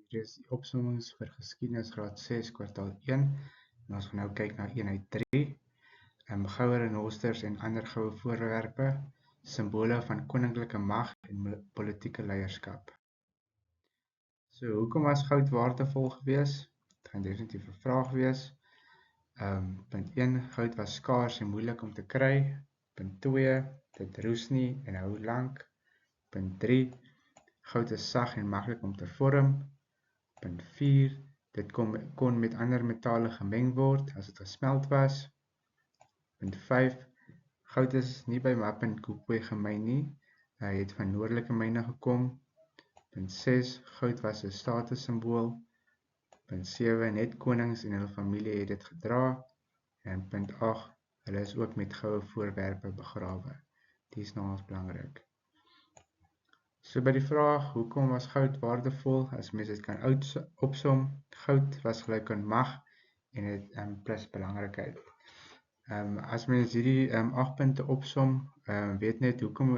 Hier is die opsommings vir geskiedenisgraad 6 kwartaal 1 en ons gaan nou kyk na 1 uit 3. Goue renosters en ander goue voorwerpe, simbole van koninklike mag en politieke leierskap. So, hoekom was goud waardevol gewees? Dit gaan definitief 'n vraag wees. Punt 1, goud was skaars en moeilik om te kry. Punt 2, dit roes nie en hou lank. Punt 3, goud is sag en maklik om te vorm. Punt 4, dit kon met ander metale gemeng word as dit gesmelt was. Punt 5, goud is nie by Mapungubwe gemyn nie, hy het van noordelike myne gekom. Punt 6, goud was 'n statussymbool. Punt 7, net konings en hulle familie het dit gedra. En punt 8, hulle is ook met goue voorwerpe begrawe. Die is nogals belangrik. So by die vraag, hoekom was goud waardevol? As mens dit kan opsom, goud was gelyk aan mag en het plus belangrikheid. As mens hierdie 8 punte opsom, weet net hoekom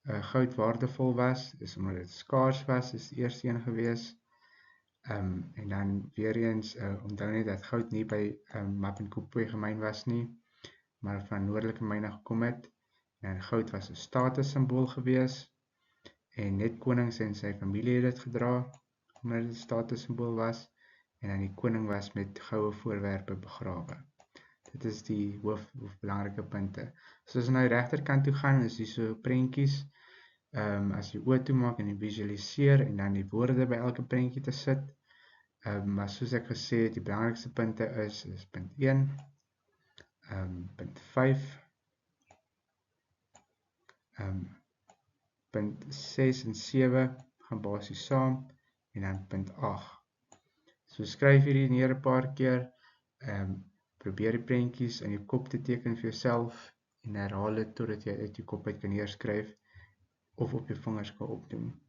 goud waardevol was, is omdat dit skaars was, is die eerste een gewees. En dan weer eens, onthou net dat goud nie by Mapungubwe gemyn was nie, maar van noordelike myne gekom het. En goud was 'n statussymbool gewees, en net konings en sy familie het dit gedra, omdat dit 'n statussymbool was, en dan die koning was met goue voorwerpe begrawe. Dit is die hoof belangrike punte. So as jy na die regterkant toe gaan, is die so prentjies, as jy oë toemaak en jy visualiseer, en dan die woorde by elke prentjie te sit. Maar soos ek gesê het, die belangrikste punte is punt 1, punt 5, punt 6 en 7 gaan basies saam, en dan punt 8. So skryf hierdie neer 'n paar keer, probeer die prentjies in jou kop te teken vir jouself, en herhaal dit totdat jy uit jou kop uit kan neerskryf, of op jou vingers kan opdoen.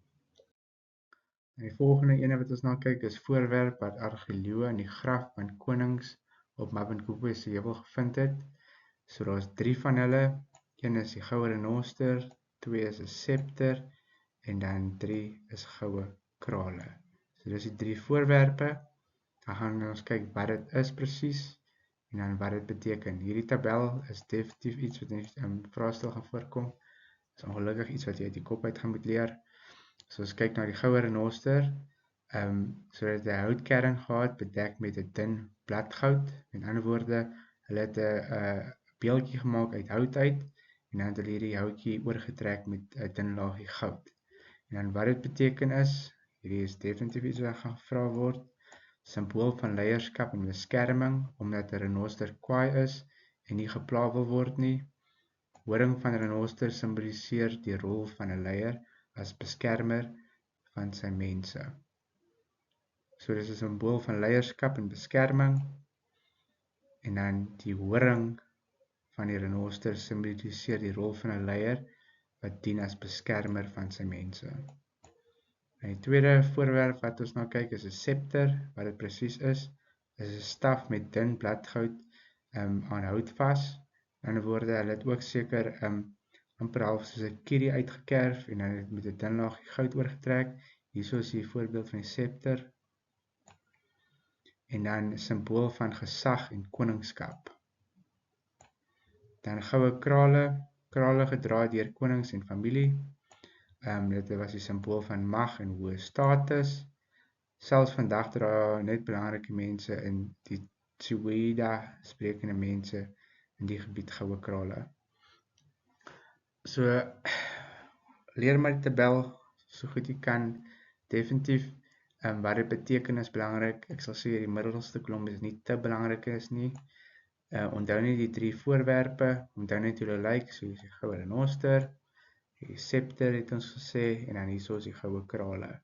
En die volgende ene wat ons na kyk is voorwerp wat argeoloë in die graf van konings op Mapungubwe se heuwel gevind het. So daar is 3 van hulle. Een is die goue renoster, 2 is 'n scepter en dan 3 is goue krale. So dis die 3 voorwerpe. Dan gaan ons kyk wat dit is presies en dan wat dit beteken. Hierdie tabel is definitief iets wat in vraestel gaan voorkom. Is ongelukkig iets wat jy uit die kop uit gaan moet leer. So ons kyk na die goue renoster, so het 'n houtkern gehad bedek met 'n dun bladgoud. Met ander woorde, hulle het 'n beeldjie gemaak uit hout uit en dan het hulle hierdie houtjie oorgetrek met 'n dun laagie goud. En dan wat dit beteken is, hierdie is definitief iets wat gaan gevra word, simbool van leierskap en beskerming, omdat 'n renoster kwaai is en nie gepla wil word nie. Horing van renoster simboliseer die rol van 'n leier as beskermer van sy mense. So dis 'n simbool van leierskap en beskerming. En dan die horing van die renoster simboliseer die rol van 'n leier wat dien as beskermer van sy mense. En die tweede voorwerp wat ons nou kyk is 'n scepter. Wat dit presies is 'n staf met dun bladgoud aan hout vas. In ander woorde, hulle het ook seker amper half soos 'n kierie uitgekerf en dan het met 'n dun laagie goud oorgetrek. Hierso is die voorbeeld van die scepter. En dan 'n simbool van gesag en koningskap. Dan goue krale gedra deur konings en familie. Dit was die simbool van mag en hoë status. Selfs vandag dra net belangrike mense in die Tshweda sprekende mense in die gebied goue krale. So, leer maar die tabel so goed jy kan. Definitief, wat dit beteken is belangrik. Ek sal sê die middelste kolom is nie te belangrik is nie. Onthou net die 3 voorwerpe, onthou net hoe hulle lyk, so die goue renoster, die scepter het ons gesê, en dan hierso is die goue krale.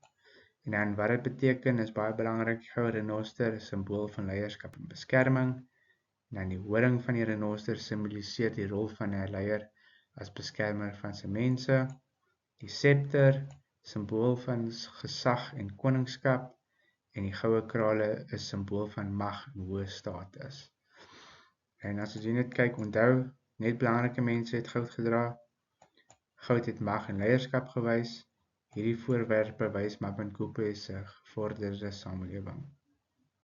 En dan wat dit beteken is baie belangrik, die goue renoster is simbool van leierskap en beskerming. En dan die horing van die renoster simboliseer die rol van 'n leier as beskermer van sy mense. Die scepter, simbool van gesag en koningskap, en die goue krale is simbool van mag en hoë status. En as jy net kyk, onthou, net belangrike mense het goud gedra. Goud het mag en leierskap gewys, Hierdie voorwerpe wys Mapimkope se gevorderde samelewing.